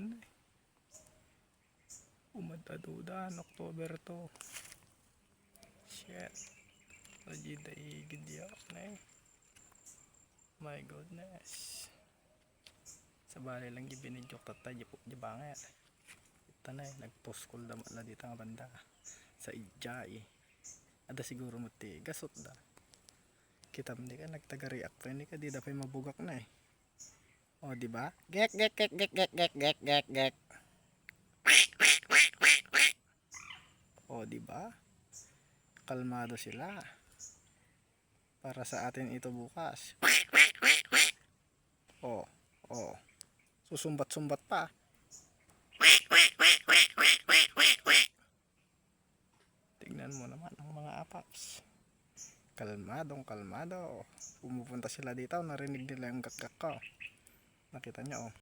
na eh. Umadadudan, October to. Shit. Najida igidya na eh. My goodness. Sa bali lang gibinidjok tatay di banget. Ito na eh, nag-post ko na dito nga banda. Sa Ijay. Ada siguro mo gasot da. Kita mo ka nagtaga-react pa ni ka di dapat mabugak na eh. O di ba? Gek gek gek gek gek gek gek gek gek. O di ba? Kalmado sila. Para sa atin ito bukas. O, o. Susumbat-sumbat pa. Tignan mo naman ang mga apaps. Kalmadong kalmado. Pumupunta sila dito, narinig nila yung gak-gak ko. Nakita nyo oh.